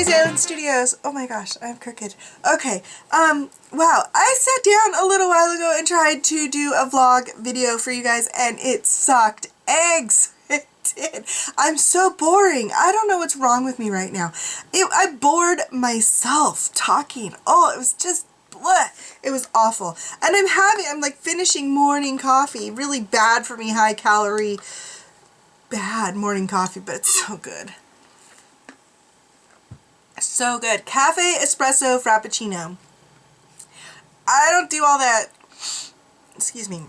Crazy Island Studios. Oh my gosh, I'm crooked. Okay, wow, I sat down a little while ago and tried to do a vlog video for you guys, and it sucked eggs. It did. I'm so boring. I don't know what's wrong with me right now. I bored myself talking. Oh, it was just bleh. It was awful. And I'm like finishing morning coffee. Really bad for me, high calorie, bad morning coffee, but it's so good. So good. Cafe Espresso Frappuccino. I don't do all that, excuse me,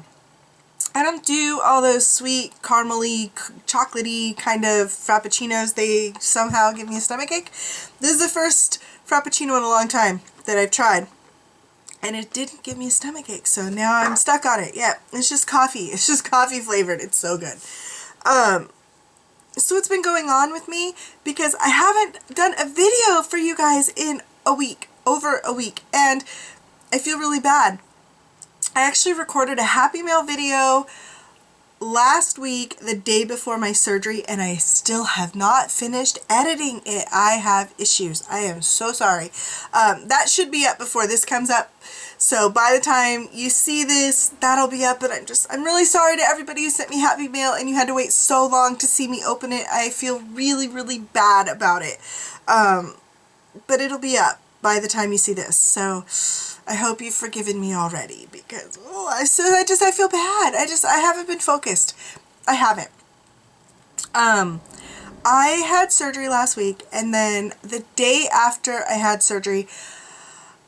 I don't do all those sweet, caramely, chocolatey kind of frappuccinos. They somehow give me a stomachache. This is the first frappuccino in a long time that I've tried, and it didn't give me a stomachache, so now I'm stuck on it. Yeah, it's just coffee. It's just coffee flavored. It's so good. So what's been going on with me, because I haven't done a video for you guys in a week, over a week, and I feel really bad. I actually recorded a Happy Meal video last week, the day before my surgery, and I still have not finished editing it. I have issues. I am so sorry. That should be up before this comes up. So by the time you see this, that'll be up, but I'm really sorry to everybody who sent me Happy Mail and you had to wait so long to see me open it. I feel really, really bad about it. But it'll be up by the time you see this. So I hope you've forgiven me already, because I feel bad. I haven't been focused. I haven't. I had surgery last week, and then the day after I had surgery,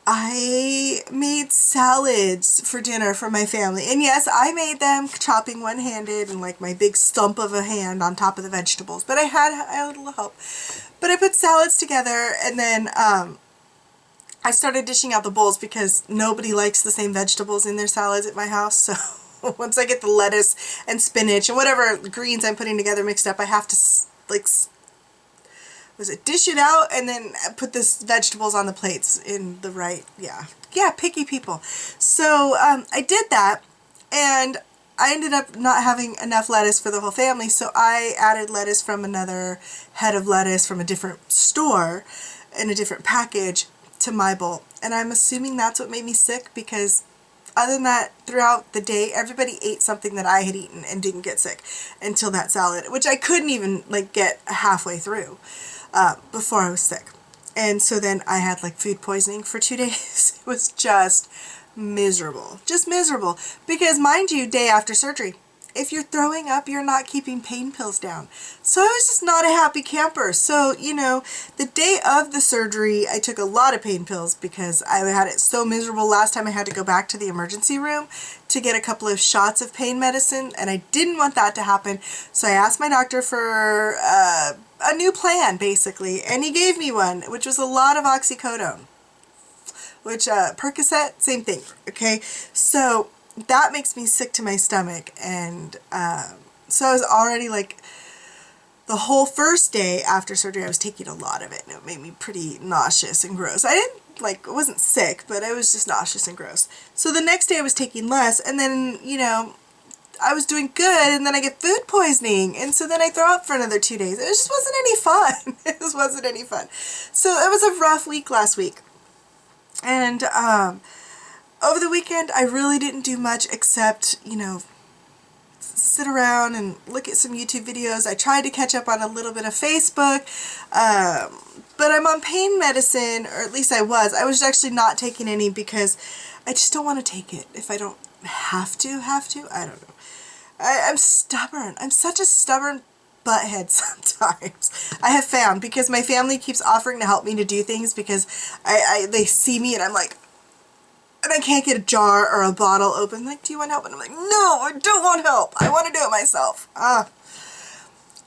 I made salads for dinner for my family. And yes, I made them chopping one-handed and like my big stump of a hand on top of the vegetables. But I had a little help. But I put salads together, and then I started dishing out the bowls because nobody likes the same vegetables in their salads at my house. So once I get the lettuce and spinach and whatever greens I'm putting together mixed up, I have to like dish it out and then put the vegetables on the plates in the right, yeah, picky people. So I did that, and I ended up not having enough lettuce for the whole family, so I added lettuce from another head of lettuce from a different store in a different package to my bowl. And I'm assuming that's what made me sick, because other than that, throughout the day, everybody ate something that I had eaten and didn't get sick until that salad, which I couldn't even like get halfway through before I was sick. And so then I had like food poisoning for 2 days. It was just miserable. Just miserable. Because mind you, day after surgery, if you're throwing up, you're not keeping pain pills down. So I was just not a happy camper. So, you know, the day of the surgery, I took a lot of pain pills because I had it so miserable. Last time I had to go back to the emergency room to get a couple of shots of pain medicine, and I didn't want that to happen. So I asked my doctor for a new plan, basically, and he gave me one, which was a lot of oxycodone, which Percocet, same thing, okay? So that makes me sick to my stomach, and so I was already like, the whole first day after surgery I was taking a lot of it, and it made me pretty nauseous and gross. I wasn't sick, but I was just nauseous and gross. So the next day I was taking less, and then, you know, I was doing good, and then I get food poisoning, and so then I throw up for another 2 days. It just wasn't any fun. It just wasn't any fun. So it was a rough week last week. And over the weekend, I really didn't do much except, you know, sit around and look at some YouTube videos. I tried to catch up on a little bit of Facebook, but I'm on pain medicine, or at least I was. I was actually not taking any because I just don't want to take it if I don't have to. I don't know. I'm stubborn. I'm such a stubborn butthead sometimes. I have found, because my family keeps offering to help me to do things because they see me and I'm like, and I can't get a jar or a bottle open. Like, do you want help? And I'm like, no, I don't want help. I want to do it myself. I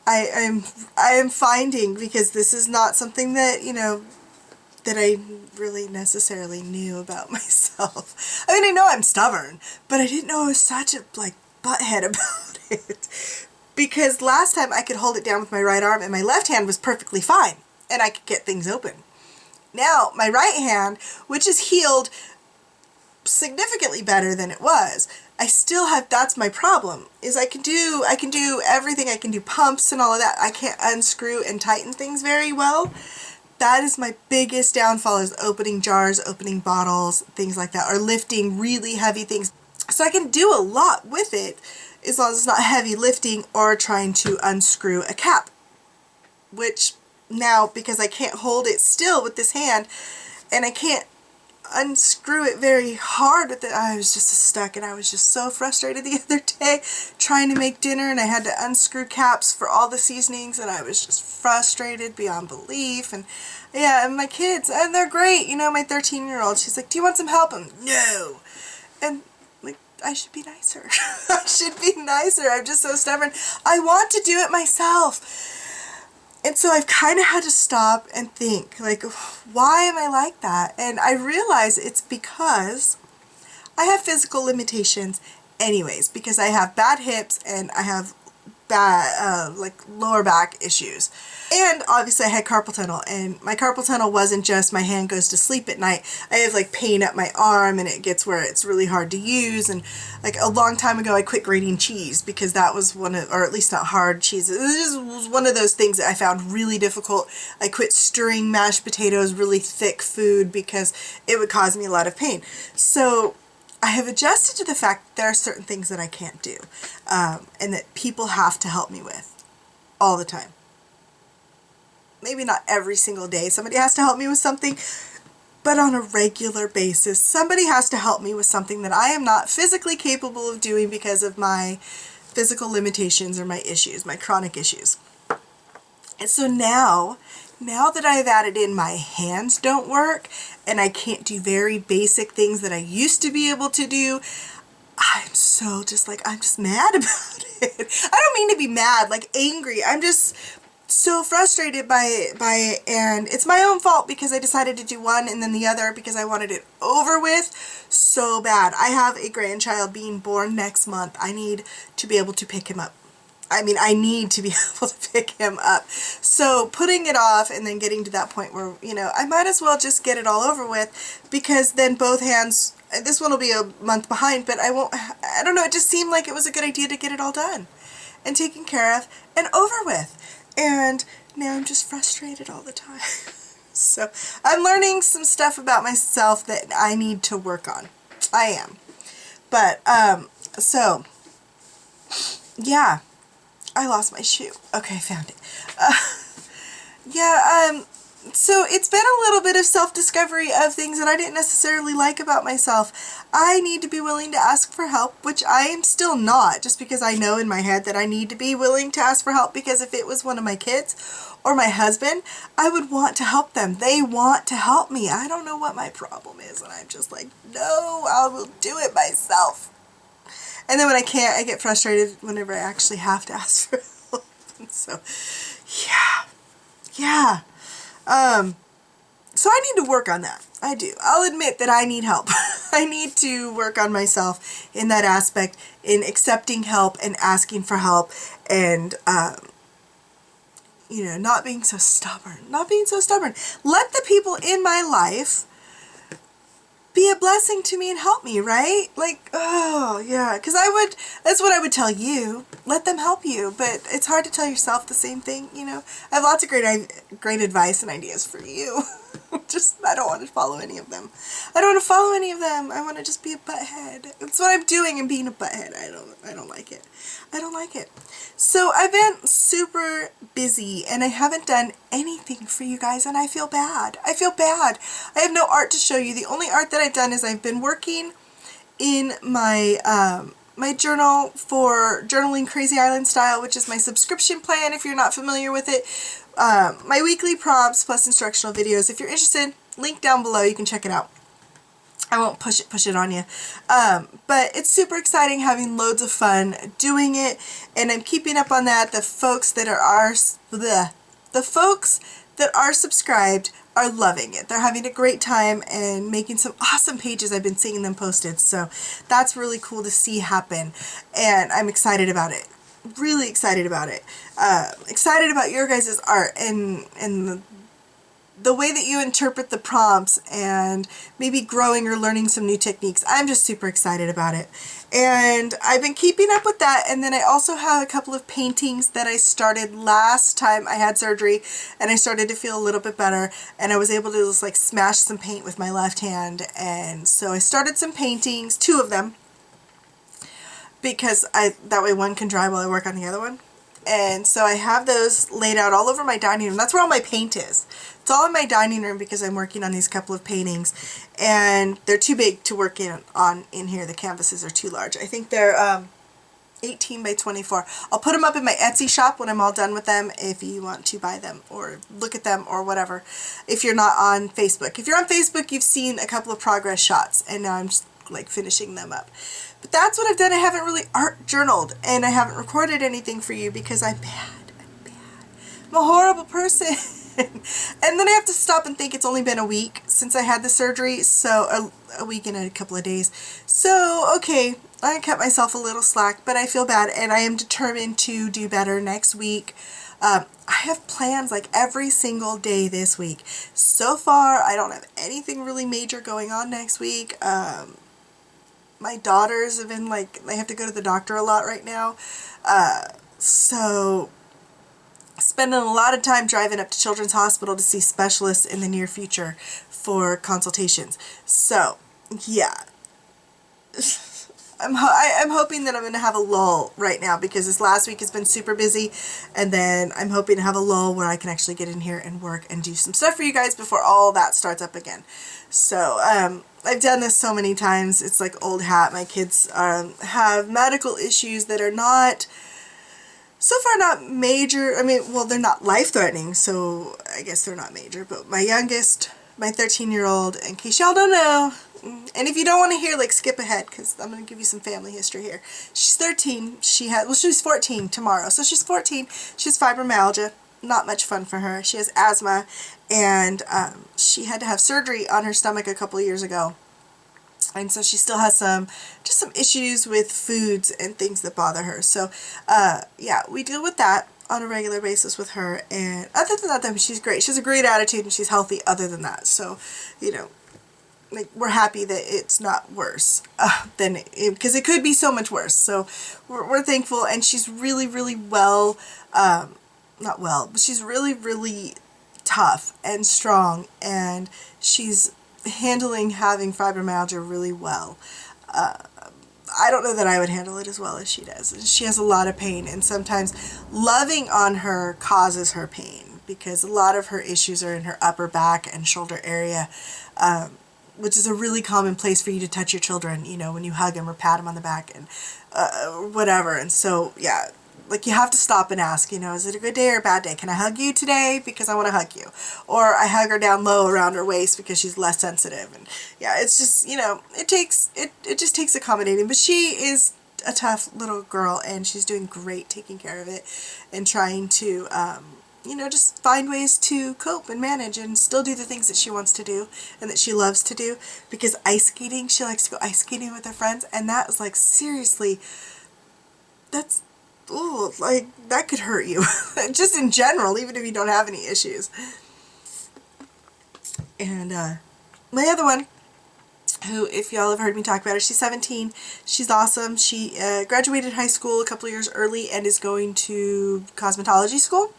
am finding, because this is not something that, you know, that I really necessarily knew about myself. I mean, I know I'm stubborn, but I didn't know I was such a, like, butthead about it. Because last time I could hold it down with my right arm and my left hand was perfectly fine, and I could get things open. Now, my right hand, which is healed significantly better than it was, I still have, that's my problem, is I can do everything. I can do pumps and all of that. I can't unscrew and tighten things very well, That is my biggest downfall, is opening jars, opening bottles, things like that, or lifting really heavy things. So I can do a lot with it as long as it's not heavy lifting or trying to unscrew a cap, which now, because I can't hold it still with this hand and I can't unscrew it very hard with it, I was just stuck, and I was just so frustrated the other day trying to make dinner, and I had to unscrew caps for all the seasonings, and I was just frustrated beyond belief. And yeah, and my kids, and they're great, you know, my 13-year-old, she's like, do you want some help? I'm, no. And like, I should be nicer. I should be nicer. I'm just so stubborn. I want to do it myself. And so I've kind of had to stop and think, like, why am I like that? And I realize it's because I have physical limitations anyways, because I have bad hips and I have bad, like, lower back issues. And obviously I had carpal tunnel, and my carpal tunnel wasn't just my hand goes to sleep at night. I have like pain up my arm, and it gets where it's really hard to use. And like a long time ago I quit grating cheese because that was one of, or at least not hard cheese, it was one of those things that I found really difficult. I quit stirring mashed potatoes, really thick food, because it would cause me a lot of pain. So I have adjusted to the fact that there are certain things that I can't do, and that people have to help me with all the time. Maybe not every single day somebody has to help me with something, but on a regular basis somebody has to help me with something that I am not physically capable of doing because of my physical limitations or my issues, my chronic issues. And so now that I've added in my hands don't work and I can't do very basic things that I used to be able to do, I'm so just like, I'm just mad about it. I don't mean to be mad, like angry. I'm just so frustrated by it, and it's my own fault because I decided to do one and then the other because I wanted it over with so bad. I have a grandchild being born next month. I need to be able to pick him up. I mean, I need to be able to pick him up. So putting it off and then getting to that point where, you know, I might as well just get it all over with, because then both hands, this one will be a month behind, but I don't know, it just seemed like it was a good idea to get it all done and taken care of and over with. And now I'm just frustrated all the time. So I'm learning some stuff about myself that I need to work on. I am. But, so, yeah. I lost my shoe. Okay, I found it. So it's been a little bit of self-discovery of things that I didn't necessarily like about myself. I need to be willing to ask for help, which I am still not, just because I know in my head that I need to be willing to ask for help, because if it was one of my kids or my husband, I would want to help them. They want to help me. I don't know what my problem is, and I'm just like, no, I will do it myself. And then when I can't, I get frustrated whenever I actually have to ask for help. And so, yeah. So I need to work on that. I do. I'll admit that I need help. I need to work on myself in that aspect, in accepting help and asking for help, and, you know, not being so stubborn. Not being so stubborn. Let the people in my life be a blessing to me and help me, right? Like, oh, yeah, because that's what I would tell you. Let them help you, but it's hard to tell yourself the same thing, you know? I have lots of great advice and ideas for you. I don't want to follow any of them. I don't want to follow any of them. I want to just be a butthead. That's what I'm doing, and being a butthead. I don't like it. I don't like it. So I've been super busy, and I haven't done anything for you guys, and I feel bad. I feel bad. I have no art to show you. The only art that I've done is I've been working in my my journal for journaling Crazy Island style, which is my subscription plan if you're not familiar with it. My weekly prompts plus instructional videos. If you're interested, link down below. You can check it out. I won't push it on you. But it's super exciting, having loads of fun doing it, and I'm keeping up on that. The folks that are subscribed are loving it. They're having a great time and making some awesome pages. I've been seeing them posted, so that's really cool to see happen, and I'm excited about it. Really excited about it. Excited about your guys' art and the way that you interpret the prompts, and maybe growing or learning some new techniques. I'm just super excited about it. And I've been keeping up with that. And then I also have a couple of paintings that I started last time I had surgery, and I started to feel a little bit better, and I was able to just like smash some paint with my left hand. And so I started some paintings, 2 of them, because that way one can dry while I work on the other one. And so I have those laid out all over my dining room. That's where all my paint is. It's all in my dining room because I'm working on these couple of paintings, and they're too big to work in here. The canvases are too large. I think they're 18 by 24. I'll put them up in my Etsy shop when I'm all done with them if you want to buy them or look at them or whatever, if you're not on Facebook. If you're on Facebook, you've seen a couple of progress shots, and now I'm just like finishing them up. But that's what I've done. I haven't really art journaled, and I haven't recorded anything for you because I'm bad. I'm a horrible person. And then I have to stop and think it's only been a week since I had the surgery, so a week and a couple of days. So, okay, I cut myself a little slack, but I feel bad, and I am determined to do better next week. I have plans like every single day this week. So far, I don't have anything really major going on next week. My daughters have been like, they have to go to the doctor a lot right now. So spending a lot of time driving up to Children's Hospital to see specialists in the near future for consultations. So, yeah. I'm hoping that I'm going to have a lull right now because this last week has been super busy, and then I'm hoping to have a lull where I can actually get in here and work and do some stuff for you guys before all that starts up again. So, I've done this so many times. It's like old hat. My kids have medical issues that are not, so far not major. I mean, well, they're not life-threatening, so I guess they're not major. But my youngest, my 13-year-old, in case y'all don't know, and if you don't want to hear, like, skip ahead, because I'm going to give you some family history here. She's 13. She's 14 tomorrow. So she's 14. She has fibromyalgia. Not much fun for her. She has asthma, and she had to have surgery on her stomach a couple of years ago. And so she still has some issues with foods and things that bother her. So, yeah, we deal with that on a regular basis with her. And other than that, she's great. She has a great attitude, and she's healthy other than that. So, you know, like, we're happy that it's not worse because it could be so much worse. So we're thankful, and she's really, really well, not well, but she's really, really tough and strong, and she's handling having fibromyalgia really well. I don't know that I would handle it as well as she does. She has a lot of pain, and sometimes loving on her causes her pain because a lot of her issues are in her upper back and shoulder area, which is a really common place for you to touch your children, you know, when you hug them or pat them on the back and whatever. And so, yeah, like, you have to stop and ask, you know, is it a good day or a bad day? Can I hug you today? Because I want to hug you. Or I hug her down low around her waist because she's less sensitive. And yeah, it's just, you know, it just takes accommodating. But she is a tough little girl, and she's doing great taking care of it and trying to, you know, just find ways to cope and manage and still do the things that she wants to do and that she loves to do. Because ice skating, she likes to go ice skating with her friends, and that is like, seriously, that's, ooh, like, that could hurt you. Just in general, even if you don't have any issues. And my other one, who, if y'all have heard me talk about her, she's 17. She's awesome. She graduated high school a couple of years early and is going to cosmetology school.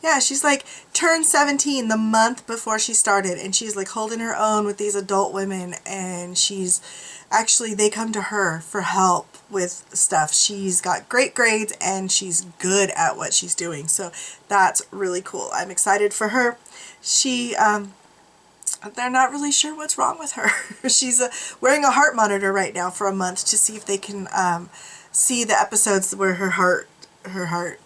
Yeah, she's like turned 17 the month before she started, and she's like holding her own with these adult women, and she's actually, they come to her for help with stuff. She's got great grades, and she's good at what she's doing, so that's really cool. I'm excited for her. She, they're not really sure what's wrong with her. She's wearing a heart monitor right now for a month to see if they can see the episodes where her heart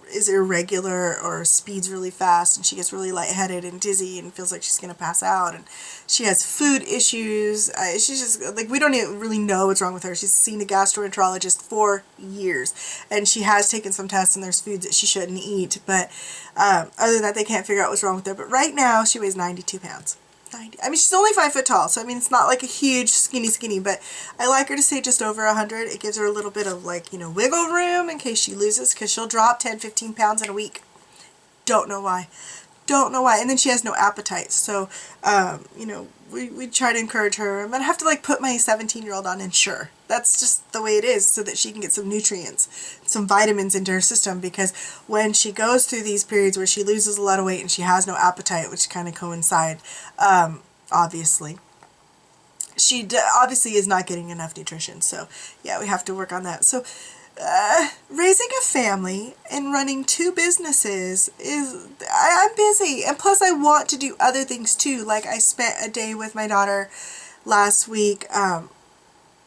is irregular or speeds really fast, and she gets really lightheaded and dizzy and feels like she's going to pass out, and she has food issues. She's just, like, we don't even really know what's wrong with her. She's seen a gastroenterologist for years, and she has taken some tests, and there's foods that she shouldn't eat, but other than that, they can't figure out what's wrong with her. But right now, she weighs 92 pounds. I mean, she's only 5 foot tall, so I mean, it's not like a huge skinny, but I like her to say just over 100. It gives her a little bit of, like, you know, wiggle room in case she loses, because she'll drop 10-15 pounds in a week. Don't know why. And then she has no appetite, so, you know, we try to encourage her. I'm going to have to like put my 17-year-old on Ensure. That's just the way it is, so that she can get some nutrients, some vitamins into her system, because when she goes through these periods where she loses a lot of weight and she has no appetite, which kind of coincide, obviously, she obviously is not getting enough nutrition. So yeah, we have to work on that. So raising a family and running 2 businesses is, I'm busy, and plus I want to do other things too. Like I spent a day with my daughter last week,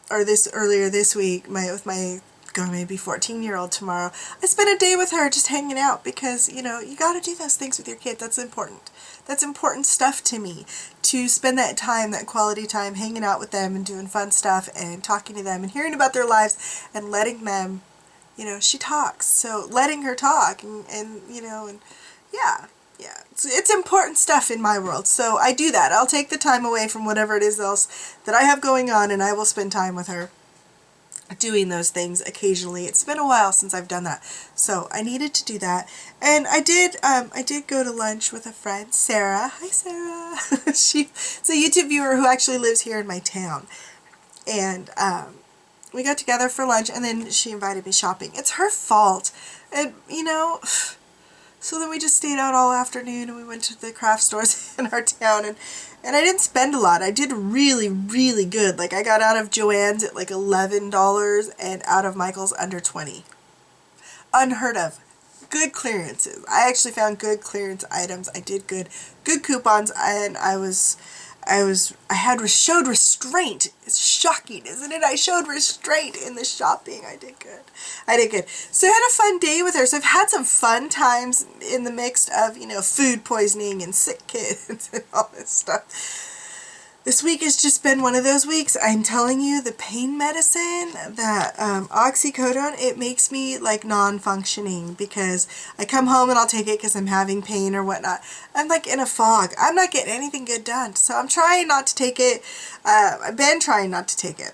earlier this week, with my gonna maybe 14-year-old tomorrow. I spent a day with her just hanging out, because you know, you got to do those things with your kid. That's important. That's important stuff to me, to spend that time, that quality time, hanging out with them and doing fun stuff and talking to them and hearing about their lives and letting them, you know, she talks, so letting her talk, and you know, and yeah, it's important stuff in my world. So I do that. I'll take the time away from whatever it is else that I have going on, and I will spend time with her doing those things occasionally. It's been a while since I've done that, so I needed to do that. And I did go to lunch with a friend, Sarah. Hi, Sarah. She's a YouTube viewer who actually lives here in my town, and we got together for lunch, and then she invited me shopping. It's her fault, and you know, so then we just stayed out all afternoon, and we went to the craft stores in our town, and I didn't spend a lot. I did really, really good. Like, I got out of Joann's at like $11 and out of Michael's under $20. Unheard of. Good clearances. I actually found good clearance items. I did good coupons, and showed restraint. It's shocking, isn't it? I showed restraint in the shopping. I did good. So I had a fun day with her. So I've had some fun times in the mix of, you know, food poisoning and sick kids and all this stuff. This week has just been one of those weeks. I'm telling you, the pain medicine, that oxycodone, it makes me like non-functioning, because I come home and I'll take it because I'm having pain or whatnot. I'm like in a fog. I'm not getting anything good done. So I'm trying not to take it. I've been trying not to take it,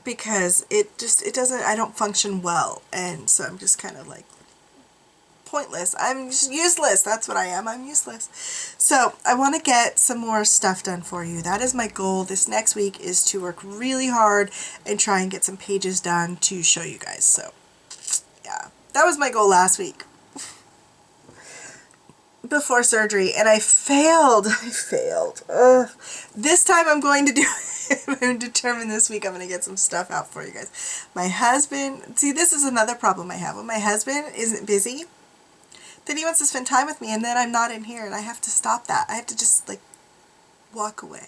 because it doesn't, I don't function well. And so I'm just kind of like pointless. I'm just useless. That's what I am. I'm useless. So I want to get some more stuff done for you. That is my goal this next week, is to work really hard and try and get some pages done to show you guys. So yeah, that was my goal last week before surgery, and I failed. This time I'm going to do it. I'm determined this week I'm going to get some stuff out for you guys. My husband, see, this is another problem I have. When my husband isn't busy, then he wants to spend time with me, and then I'm not in here, and I have to stop that. I have to just like walk away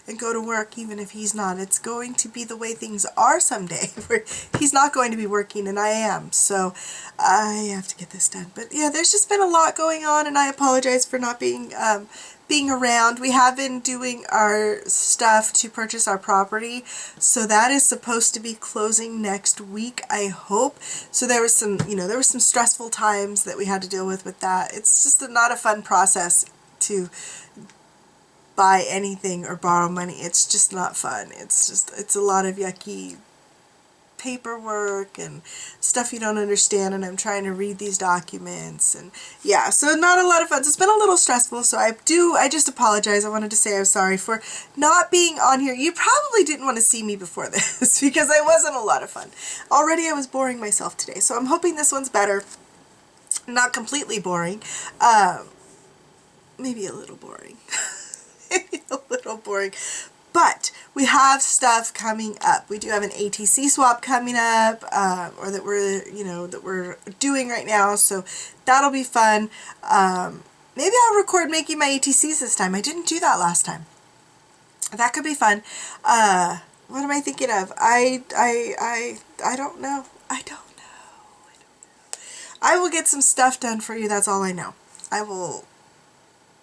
and go to work even if he's not. It's going to be the way things are someday, where he's not going to be working and I am. So I have to get this done. But yeah, there's just been a lot going on, and I apologize for not being around. We have been doing our stuff to purchase our property, so that is supposed to be closing next week, I hope. So there was some, you know, there was some stressful times that we had to deal with that. It's just not a fun process to buy anything or borrow money. It's just not fun. It's a lot of yucky paperwork and stuff you don't understand, and I'm trying to read these documents, and yeah, so not a lot of fun. So it's been a little stressful, so I just apologize. I wanted to say I'm sorry for not being on here. You probably didn't want to see me before this because I wasn't a lot of fun. Already I was boring myself today, so I'm hoping this one's better. Not completely boring. Maybe a little boring. Maybe a little boring. But we have stuff coming up. We do have an ATC swap coming up, or that we're doing right now. So that'll be fun. Maybe I'll record making my ATCs this time. I didn't do that last time. That could be fun. What am I thinking of? I don't know. I don't know. I will get some stuff done for you. That's all I know. I will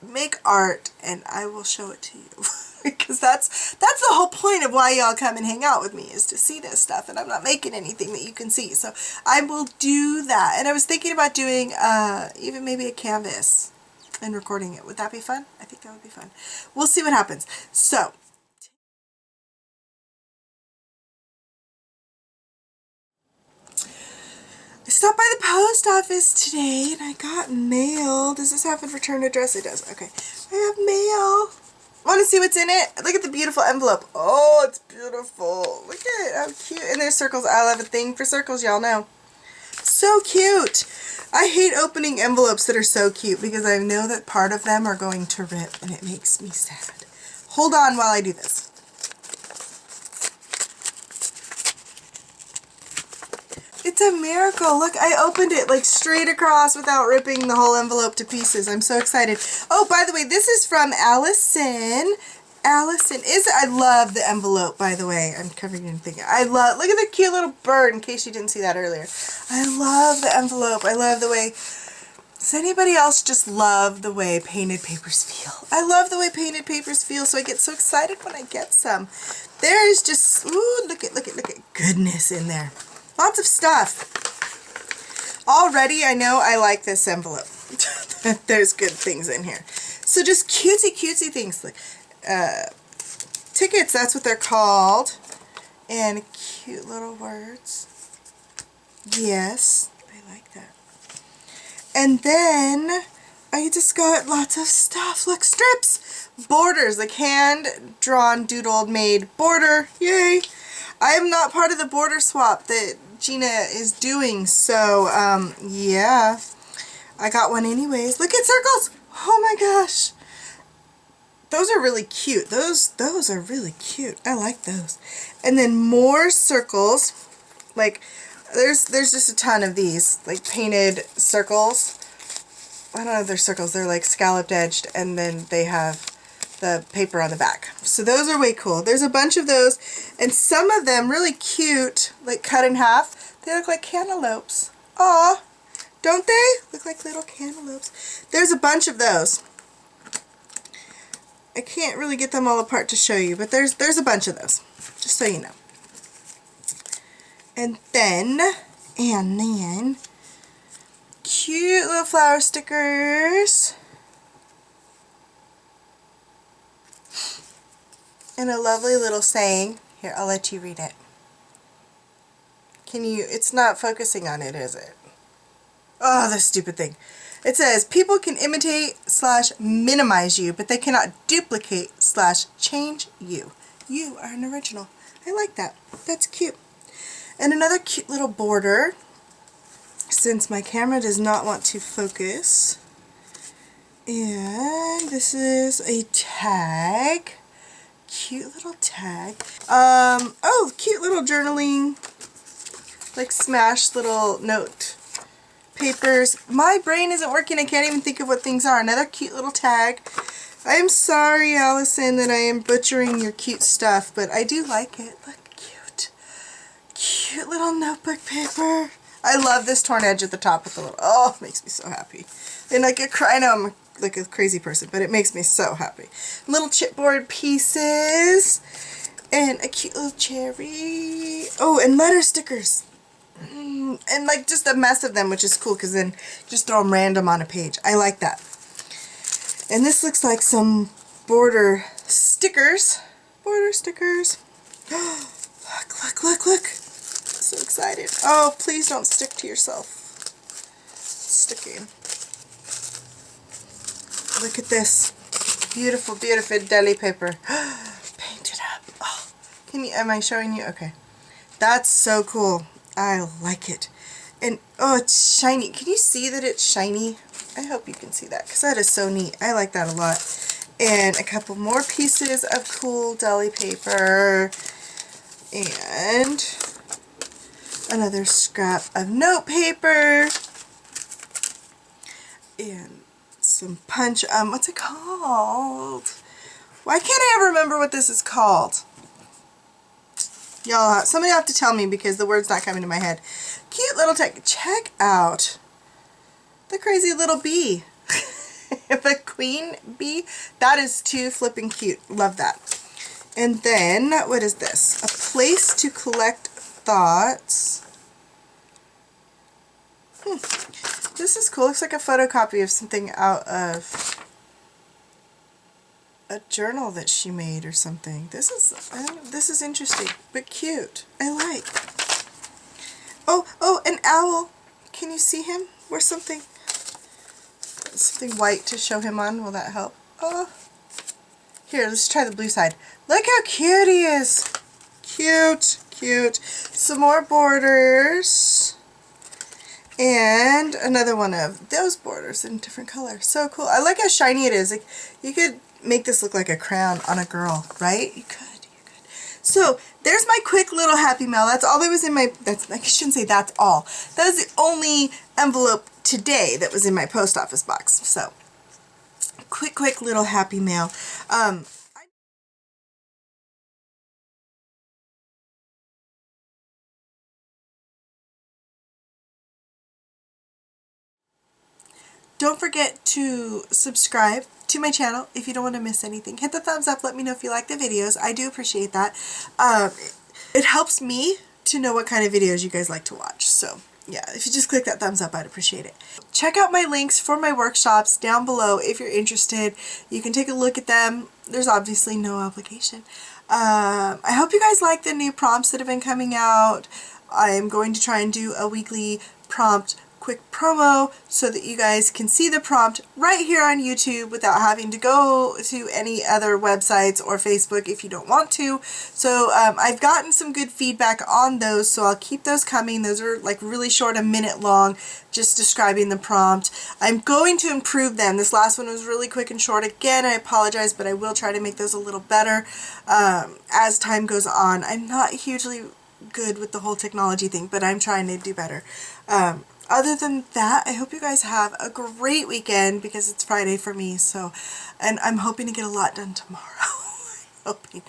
make art and I will show it to you. Because that's the whole point of why y'all come and hang out with me, is to see this stuff, and I'm not making anything that you can see, so I will do that. And I was thinking about doing even maybe a canvas and recording it. Would that be fun? I think that would be fun. We'll see what happens. So I stopped by the post office today and I got mail. Does this have a return address? It does. Okay. I have mail. Want to see what's in it? Look at the beautiful envelope. Oh, it's beautiful. Look at it. How cute. And there's circles. I love a thing for circles, y'all know. So cute. I hate opening envelopes that are so cute because I know that part of them are going to rip and it makes me sad. Hold on while I do this. It's a miracle. Look, I opened it like straight across without ripping the whole envelope to pieces. I'm so excited. Oh, by the way, this is from Allison. I love the envelope, by the way. I'm covering in thinking. Look at the cute little bird, in case you didn't see that earlier. I love the envelope. I love the way, does anybody else just love the way painted papers feel? I love the way painted papers feel, so I get so excited when I get some. There is just, ooh, look at goodness in there. Lots of stuff. Already, I know I like this envelope. There's good things in here. So just cutesy things. Like tickets, that's what they're called. And cute little words. Yes, I like that. And then I just got lots of stuff. Look, strips. Borders, like hand-drawn, doodled, made border. Yay. I am not part of the border swap that Gina is doing, so yeah, I got one anyways. Look at circles. Oh my gosh, those are really cute. Those are really cute. I like those. And then more circles. Like there's just a ton of these like painted circles. I don't know if they're circles. They're like scalloped edged, and then they have the paper on the back. So those are way cool. There's a bunch of those, and some of them really cute, like cut in half. They look like cantaloupes. Aw, don't they? Look like little cantaloupes. There's a bunch of those. I can't really get them all apart to show you, but there's a bunch of those, just so you know. And then, cute little flower stickers. And a lovely little saying. Here, I'll let you read it. Can you, it's not focusing on it, is it? Oh, this stupid thing. It says, people can imitate / minimize you, but they cannot duplicate / change you. You are an original. I like that. That's cute. And another cute little border, since my camera does not want to focus. And this is a tag. Cute little tag. Oh, cute little journaling, like smashed little note papers. My brain isn't working. I can't even think of what things are. Another cute little tag. I am sorry, Allison, that I am butchering your cute stuff, but I do like it. Look, cute. Cute little notebook paper. I love this torn edge at the top with the little, oh, it makes me so happy. And like I know I'm like a crazy person, but it makes me so happy. Little chipboard pieces and a cute little cherry. Oh, and letter stickers. And like just a mess of them, which is cool because then just throw them random on a page. I like that. And this looks like some border stickers. Border stickers. Look. So excited. Oh, please don't stick to yourself. Sticking. Look at this. Beautiful deli paper. Painted up. Oh, am I showing you? Okay. That's so cool. I like it. And oh, it's shiny. Can you see that it's shiny? I hope you can see that because that is so neat. I like that a lot. And a couple more pieces of cool deli paper. And another scrap of note paper. And some punch, what's it called? Why can't I ever remember what this is called? Y'all, somebody have to tell me because the word's not coming to my head. Cute little tech. Check out the crazy little bee. The queen bee. That is too flipping cute. Love that. And then, what is this? A place to collect thoughts. This is cool. Looks like a photocopy of something out of a journal that she made or something. This is interesting, but cute. I like. Oh, an owl. Can you see him? Or something white to show him on. Will that help? Oh, Here, let's try the blue side. Look how cute he is. Cute, cute. Some more borders. And another one of those borders in different colors. So cool. I like how shiny it is. Like, you could make this look like a crown on a girl, right? You could. So there's my quick little happy mail. That's all that was in my, I shouldn't say that's all. That was the only envelope today that was in my post office box. So quick little happy mail. Don't forget to subscribe to my channel if you don't want to miss anything. Hit the thumbs up. Let me know if you like the videos. I do appreciate that. It helps me to know what kind of videos you guys like to watch. So yeah, if you just click that thumbs up, I'd appreciate it. Check out my links for my workshops down below if you're interested. You can take a look at them. There's obviously no obligation. I hope you guys like the new prompts that have been coming out. I'm going to try and do a weekly prompt quick promo so that you guys can see the prompt right here on YouTube without having to go to any other websites or Facebook if you don't want to. So I've gotten some good feedback on those, so I'll keep those coming. Those are like really short, a minute long, just describing the prompt. I'm going to improve them. This last one was really quick and short. Again, I apologize, but I will try to make those a little better as time goes on. I'm not hugely good with the whole technology thing, but I'm trying to do better. Other than that, I hope you guys have a great weekend because it's Friday for me, so, and I'm hoping to get a lot done tomorrow. Hoping.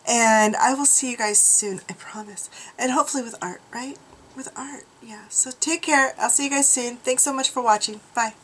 And I will see you guys soon, I promise. And hopefully with art, right? With art, yeah. So take care. I'll see you guys soon. Thanks so much for watching. Bye.